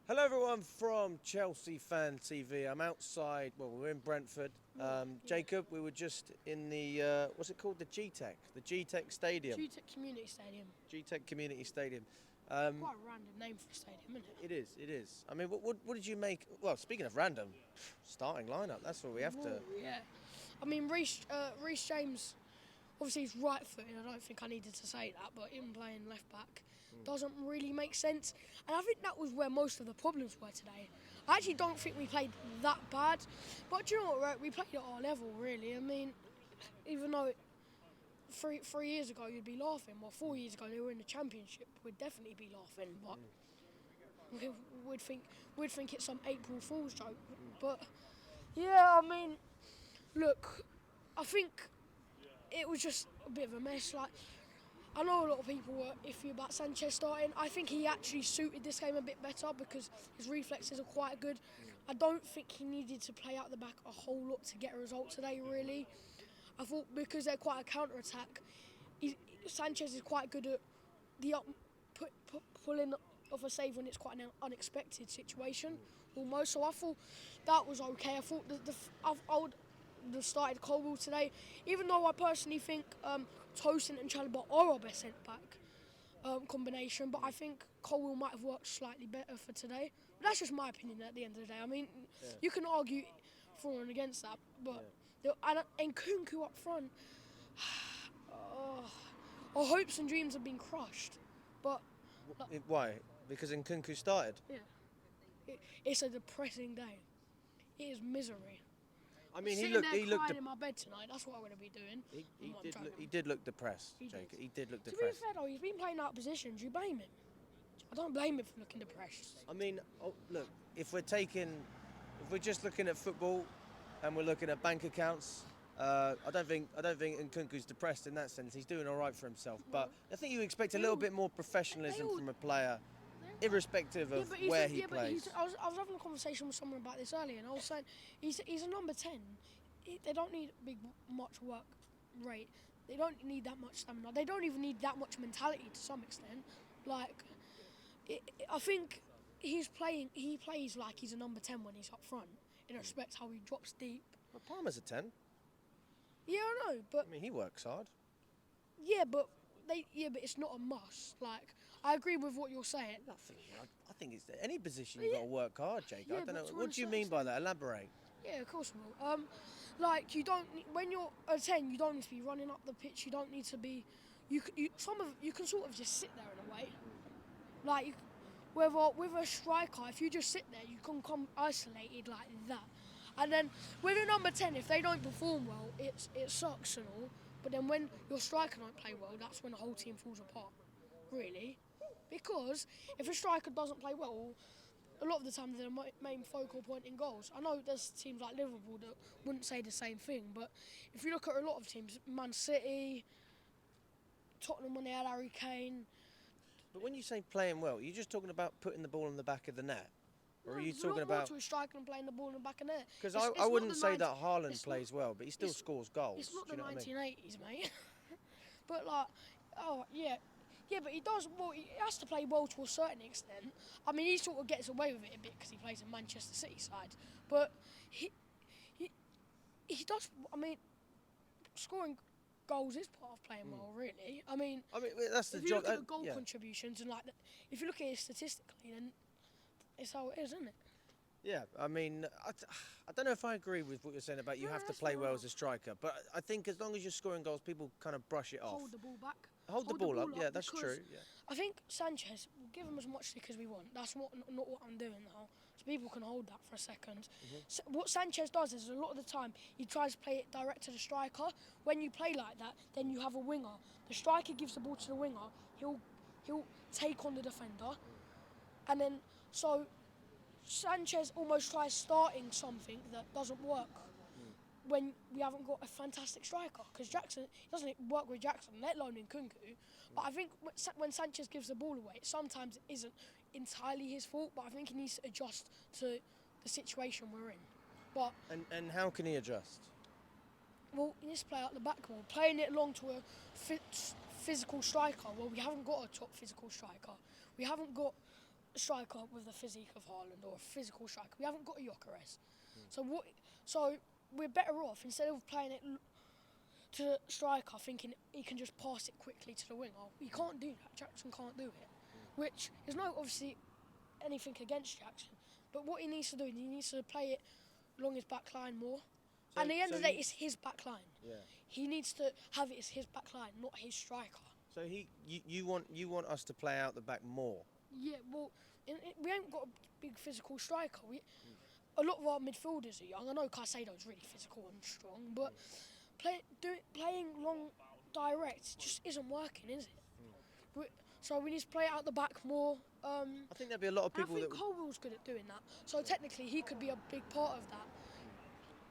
Hello everyone from Chelsea Fan TV. I'm outside, well we're in Brentford. Jacob, we were just in the, what's it called? The G-Tech Stadium. G-Tech Community Stadium. G-Tech Community Stadium. Quite a random name for a stadium, isn't it? It is. I mean, what did you make, well speaking of random, starting lineup, that's what we have to... Yeah. I mean, Reece James, obviously he's right-footed, I don't think I needed to say that, but him playing left-back doesn't really make sense. And I think that was where most of the problems were today. I actually don't think we played that bad, but do you know what, right? We played at our level, really. I mean, even though three years ago you'd be laughing, well, 4 years ago they were in the Championship, we'd definitely be laughing, but we'd think it's some April Fool's joke. But, yeah, I mean, look, I think it was just a bit of a mess. Like, I know a lot of people were iffy about Sanchez starting. I think he actually suited this game a bit better because his reflexes are quite good. I don't think he needed to play out the back a whole lot to get a result today, really. I thought because they're quite a counter-attack, Sanchez is quite good at the pulling off a save when it's quite an unexpected situation, almost. So I thought that was okay. I thought I would have started Colwell today, even though I personally think Tosin and Chalobah are our best centre-back combination, but I think Colwell might have worked slightly better for today. But that's just my opinion at the end of the day. I mean, you can argue for and against that, but and Nkunku up front, our hopes and dreams have been crushed. But Why? Because Nkunku started? Yeah. It's a depressing day. It is misery. I mean, he looked in my bed tonight. That's what I'm going to be doing. He did look depressed, Jacob. He did look To be depressed. fair though, he's been playing out of position. Do you blame him? I don't blame him for looking depressed. I mean, look, if we're just looking at football and we're looking at bank accounts, I don't think Nkunku's depressed in that sense. He's doing all right for himself. But I think you expect a little bit more professionalism from a player, irrespective of where he plays. I was having a conversation with someone about this earlier, and I was saying he's a number 10. They don't need much work rate. They don't need that much stamina. They don't even need that much mentality to some extent. Like, I think he plays like he's a number 10 when he's up front, in respect how he drops deep. Well, Palmer's a 10. Yeah, I know, but I mean, he works hard. Yeah, but it's not a must. Like, I agree with what you're saying. I think it's any position you've got to work hard, Jake. Yeah, I don't know. but What do you mean by that? Elaborate. Yeah, of course we will. Like, when you're a 10, you don't need to be running up the pitch. You don't need to be. You can sort of just sit there in a way. Like, with a striker, if you just sit there, you can come isolated like that. And then with a number 10, if they don't perform well, it sucks and all. But then when your striker don't play well, that's when the whole team falls apart, really. Because if a striker doesn't play well, a lot of the time they're the main focal point in goals. I know there's teams like Liverpool that wouldn't say the same thing, but if you look at a lot of teams, Man City, Tottenham when they had Harry Kane. But when you say playing well, are you just talking about putting the ball in the back of the net? Or are you There's talking a lot more about... to a striker than playing the ball in the back of the net. Because I wouldn't say that Haaland plays well, but he still scores goals. It's not Do you the know what I mean? 1980s, mate. But like, but he does. Well, he has to play well to a certain extent. I mean, he sort of gets away with it a bit because he plays in Manchester City side. But he does. I mean, scoring goals is part of playing well, really. I mean, that's the if you job. look at the goal contributions and like, if you look at it statistically, then it's how it is, isn't it? Yeah, I mean, I don't know if I agree with what you're saying about you have to play well as a striker, but I think as long as you're scoring goals, people kind of brush it off. Hold the ball back. Hold the ball up, yeah, that's true. Yeah. I think Sanchez, we'll give him as much stick as we want. That's not what I'm doing now. So people can hold that for a second. So what Sanchez does is a lot of the time he tries to play it direct to the striker. When you play like that, then you have a winger. The striker gives the ball to the winger. He'll take on the defender, and then so Sanchez almost tries starting something that doesn't work when we haven't got a fantastic striker. Because Jackson, it doesn't work with Jackson, let alone Nkunku. But I think when Sanchez gives the ball away, sometimes it isn't entirely his fault, but I think he needs to adjust to the situation we're in. But And how can he adjust? Well, he needs to play out the back ball, playing it long to a physical striker. Well, we haven't got a top physical striker. We haven't got striker with the physique of Haaland or a physical striker. We haven't got a Gyökeres. So we're better off, instead of playing it to the striker thinking he can just pass it quickly to the winger. He can't do that. Jackson can't do it. Which is not obviously anything against Jackson. But what he needs to do, he needs to play it along his back line more. So- and at the end so of the day, you- it's his back line. Yeah. He needs to have it as his back line, not his striker. So you want us to play out the back more. Yeah, well, we ain't got a big physical striker. A lot of our midfielders are young. I know Caicedo's really physical and strong, but playing long direct just isn't working, is it? So we need to play it out the back more. I think there'll be a lot of And people I think that. Colwell's good at doing that. So technically, he could be a big part of that.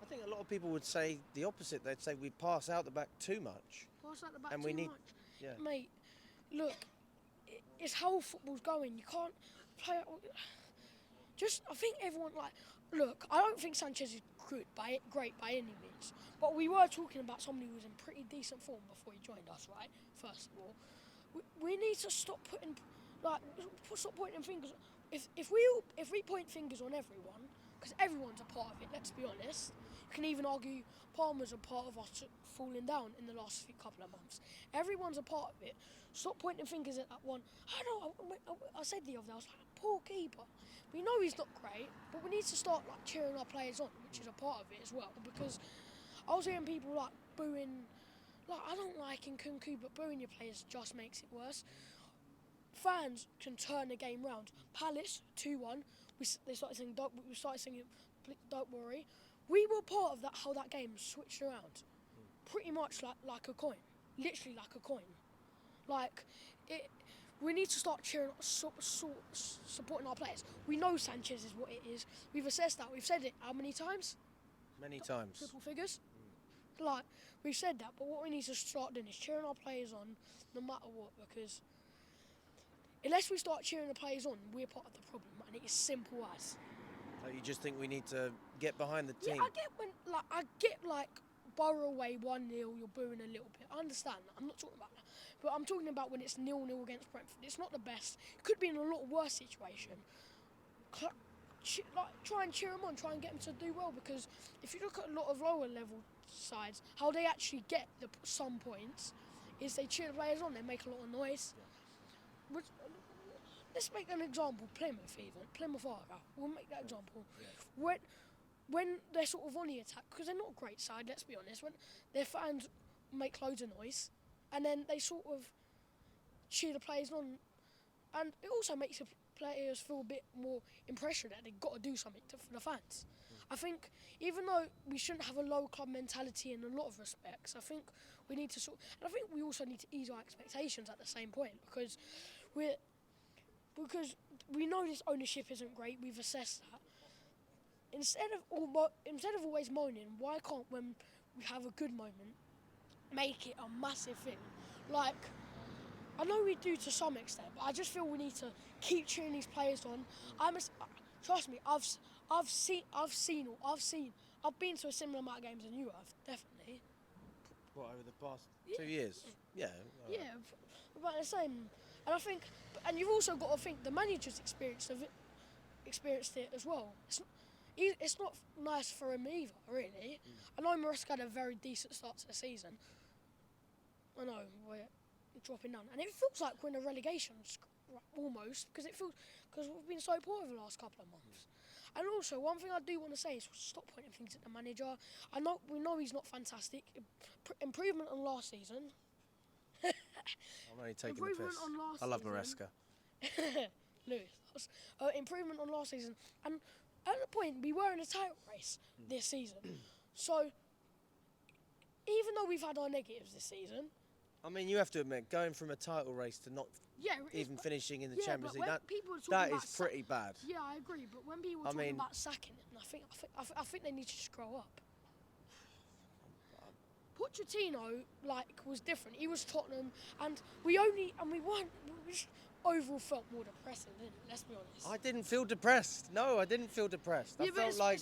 I think a lot of people would say the opposite. They'd say we pass out the back too much. Pass out the back And too we need- much. Yeah. Mate, look, it's how football's going. You can't play. I think everyone look. I don't think Sanchez is great by any means. But we were talking about somebody who was in pretty decent form before he joined us, right? First of all, we need to stop pointing fingers. If we point fingers on everyone, because everyone's a part of it. Let's be honest. You can even argue Palmer's a part of us falling down in the last couple of months. Everyone's a part of it. Stop pointing fingers at that one. I said the other day, I was like, poor keeper. We know he's not great, but we need to start cheering our players on, which is a part of it as well. Because I was hearing people booing. I don't like Nkunku, but booing your players just makes it worse. Fans can turn the game round. Palace 2-1. They started singing. We started singing. Don't worry. We were part of that. How that game switched around, pretty much like a coin, literally like a coin. We need to start cheering, supporting our players. We know Sanchez is what it is. We've assessed that. We've said it how many times? Many times. Triple figures. We've said that, but what we need to start doing is cheering our players on, no matter what. Because unless we start cheering the players on, we're part of the problem, and it is simple as. So you just think we need to get behind the team? Yeah, I get Borough away 1-0, you're booing a little bit. I understand that. I'm not talking about that. But I'm talking about when it's 0-0 against Brentford. It's not the best. It could be in a lot worse situation. Try and cheer them on. Try and get them to do well. Because if you look at a lot of lower level sides, how they actually get some points is they cheer the players on. They make a lot of noise. Yeah. Let's make an example. Plymouth even. Plymouth Argyle. We'll make that example. Yeah. When they're sort of on the attack, because they're not a great side, let's be honest, when their fans make loads of noise, and then they sort of cheer the players on, and it also makes the players feel a bit more impression that they've got to do something for the fans. I think even though we shouldn't have a low club mentality in a lot of respects, I think we need to and I think we also need to ease our expectations at the same point, because we know this ownership isn't great. We've assessed that. Instead of always moaning, why can't, when we have a good moment, make it a massive thing? I know we do to some extent, but I just feel we need to keep cheering these players on. Trust me, I've been to a similar amount of games than you have, definitely. What, over the past 2 years? Yeah. Yeah, about the same. And I think, and you've also got to think the manager's experienced it as well. It's not nice for him either, really. I know Maresca had a very decent start to the season. I know, we're dropping down. And it feels like we're in a relegation, almost, because we've been so poor over the last couple of months. And also, one thing I do want to say is stop pointing things at the manager. We know he's not fantastic. Improvement on last season. I'm only taking the piss. I love Maresca. Lewis. Improvement on last season. And at the point, we were in a title race this season. So, even though we've had our negatives this season... I mean, you have to admit, going from a title race to not even finishing in the Champions League, that is pretty bad. Yeah, I agree. But when people were talking about sacking him, I think they need to just grow up. Pochettino, was different. He was Tottenham, and we just overall felt more depressing, didn't it? Let's be honest. I didn't feel depressed. No, I didn't feel depressed. I felt like...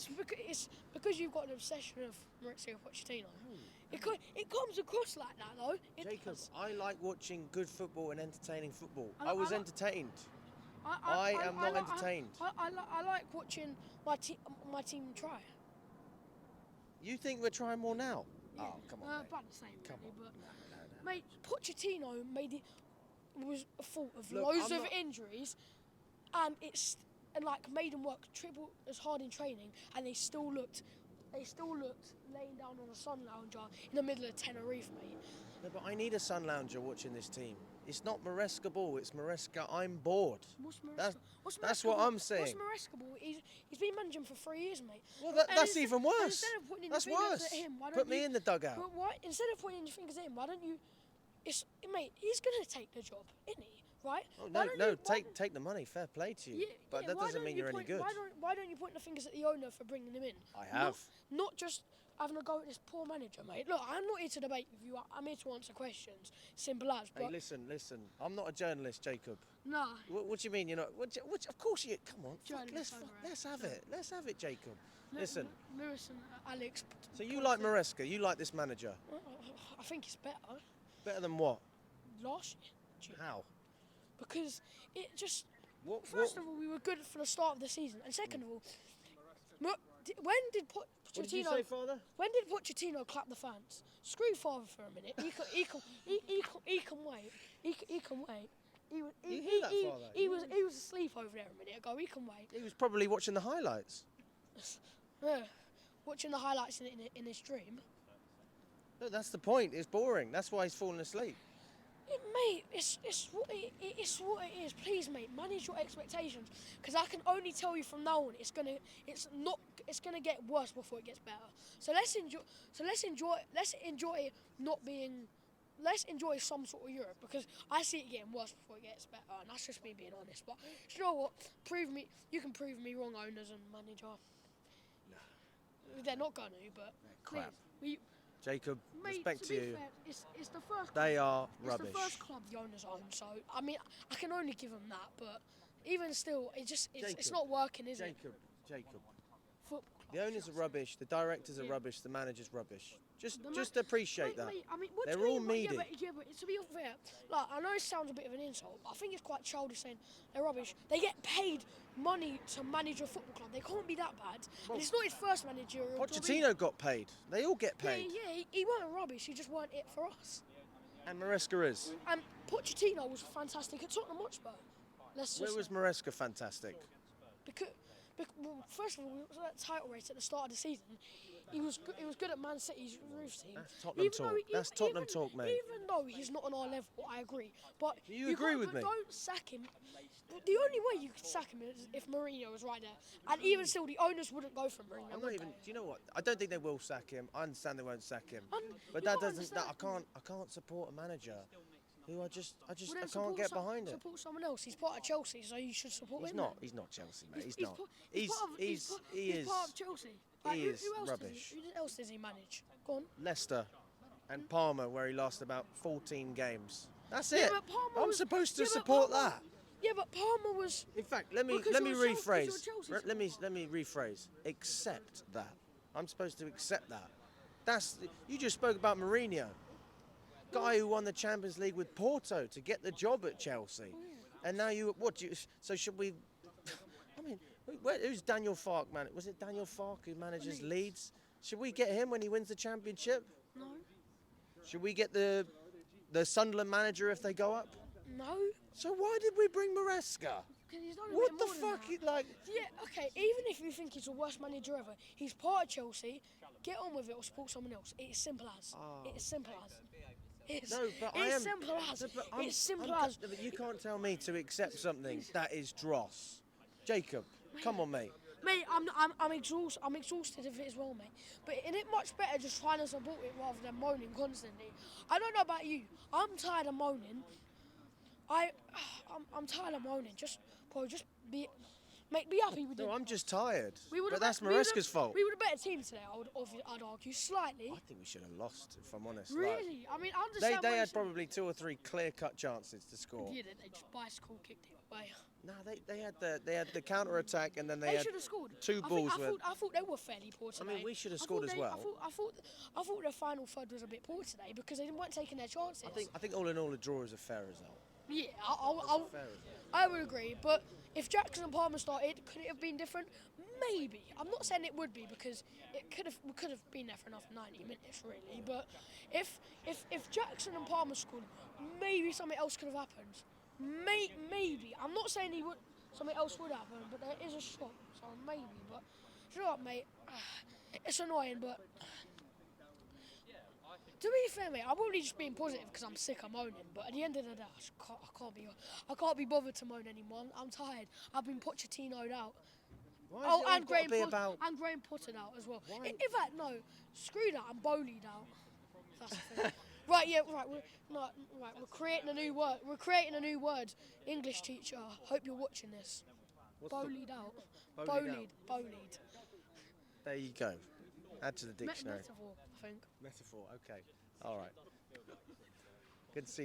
It's because you've got an obsession of Mauricio Pochettino. It comes across like that, though. Jacob, I like watching good football and entertaining football. I was entertained. I am not entertained. I like watching my team try. You think we're trying more now? Yeah. Oh, come on, mate. About the same, Come really, on. but No. mate, Pochettino was a fault of Look, loads I'm of not- injuries, and made them work triple as hard in training, and they still looked laying down on a sun lounger in the middle of Tenerife, mate. No, but I need a sun lounger watching this team. It's not Maresca ball, it's Maresca. I'm bored. What's Maresca? That's what I'm saying. What's Maresca ball? He's been managing for 3 years, mate. Well, And that's instead- even and worse. instead of pointing That's your fingers worse. at him, why Put don't me you- in the dugout. But why, instead of pointing your fingers at him, why don't you? Mate, he's gonna take the job, isn't he? Right? Oh, Why don't no, you- why- take the money. Fair play to you. Yeah, But yeah, that why doesn't don't mean you you're any point- good. Why don't you point the fingers at the owner for bringing him in? I have. Not just having a go at this poor manager, mate. Look, I'm not here to debate with you. I'm here to answer questions. Simple as. Hey, But listen. I'm not a journalist, Jacob. nah. What do you mean you're not? Of course you. Come on. Journalist over here. Let's have it. Let's have it, Jacob. Listen. Lewis and Alex. So you like Maresca? You like this manager? I think it's better Better than what? last year. How? Because it just. What? First of all, we were good for the start of the season, and second of all, when did What did you Pochettino? say, Father? When did Pochettino clap the fans? Screw Father for a minute. He can wait. He can wait. You hear that, Father? He was asleep over there a minute ago. He can wait. He was probably watching the highlights. Watching the highlights in his dream. No, that's the point. It's boring. That's why he's falling asleep. Mate, it's what it is. Please, mate, manage your expectations. Because I can only tell you from now on, it's gonna get worse before it gets better. So let's enjoy some sort of Europe, because I see it getting worse before it gets better, and that's just me being honest. But you know what? You can prove me wrong, owners and manager. No. They're not gonna, but crap. please, Jacob, mate, respect to to be you. fair, it's the first. They are It's rubbish. the first club the owners own, so I mean I can only give them that. But even still, it's Jacob, not working, is it? Jacob. Football club. The owners are rubbish. The directors are Yeah. rubbish. The manager's rubbish. Just The appreciate that. Mate, I mean, what do They're you all mean? meaty. Yeah, but to be fair, like I know it sounds a bit of an insult, but I think it's quite childish saying they're rubbish. They get paid money to manage a football club. They can't be that bad. And it's not his first managerial job either. Pochettino got paid. They all get paid. Yeah, he weren't rubbish. He just weren't it for us. And Maresca is. And Pochettino was fantastic at Tottenham Hotspur. Where was Maresca fantastic? Because well, first of all, it was that title race at the start of the season. He was good at Man City's roof team. That's Tottenham talk. That's Tottenham talk, mate. Even though he's not on our level, I agree. But Do you agree with me? Don't sack him. But the only way you could sack him is if Mourinho was right there. And even still, the owners wouldn't go for Mourinho. I'm would not even. they? Do you know what? I don't think they will sack him. I understand they won't sack him. And But you that gotta doesn't. That, understand- I can't support a manager who I Well, then can't support get behind it. Support someone else. He's part of Chelsea, so you should support He's him. not. then. He's not Chelsea, mate. He's He's not. part- He's part of- he is part of Chelsea. he Who is else rubbish. Who else does he manage? Go on. Leicester and Parma, where he lasted about 14 games. That's Yeah, it. but Parma I'm was- supposed to yeah, but support Parma- that. Yeah, but Palmer was. In fact, let me Because let me you're Chelsea- rephrase. because you're Chelsea Let me rephrase. Accept that. I'm supposed to accept that. You just spoke about Mourinho, guy who won the Champions League with Porto to get the job at Chelsea, and now So should we? I mean, who's Daniel Farke, man? Was it Daniel Farke who manages Leeds? Should we get him when he wins the championship? No. Should we get the Sunderland manager if they go up? No. So why did we bring Maresca? Because he's done a What bit the more than fuck? that. Yeah, okay, even if you think he's the worst manager ever, he's part of Chelsea, get on with it or support someone else. It's simple as. It's simple as. It's, No, but it's I am. simple as. No, but It's simple I'm- as. no, but you can't tell me to accept something that is dross. Jacob, come on, mate. Mate, I'm exhausted of it as well, mate. But isn't it much better just trying to support it rather than moaning constantly? I don't know about you. I'm tired of moaning. I'm tired of moaning. Just be happy with it. No, I'm just tired. We would've But that's bet- we would've- Maresca's fault. We were a better team today. I'd argue slightly. I think we should have lost, if I'm honest. Like, Really? I mean, I understand. they why had you probably 2 or 3 clear-cut chances to score. said- Yeah, they just bicycle kicked it away. No, they had the counter-attack, and then they They had should have scored. two balls with. I thought they were fairly poor today. we should have I scored thought as they- well. I thought their final third was a bit poor today because they weren't taking their chances. I think all in all, a draw is a fair result. Yeah, Fair, isn't it? I would agree. But if Jackson and Palmer started, could it have been different? Maybe. I'm not saying it would be because we could have been there for another 90 minutes really. But if Jackson and Palmer scored, maybe something else could have happened. Maybe. I'm not saying something else would happen, but there is a shot, so maybe. But you know what, mate? It's annoying, but. To be fair, mate, I'm only just being positive because I'm sick of moaning. But at the end of the day, I can't be bothered to moan anymore. I'm tired. I've been Pochettino'd out. Why has it all got to be about? And Graham Pottered out as well. Why? In fact, no, screw that. I'm Bowley'd out. That's the thing. Right, yeah, right. We're creating a new word. We're creating a new word. English teacher. Hope you're watching this. Bowley'd out. Bowley'd. There you go. Add to the dictionary. Metaphor, I think. Metaphor. Okay. All right. Good to see you.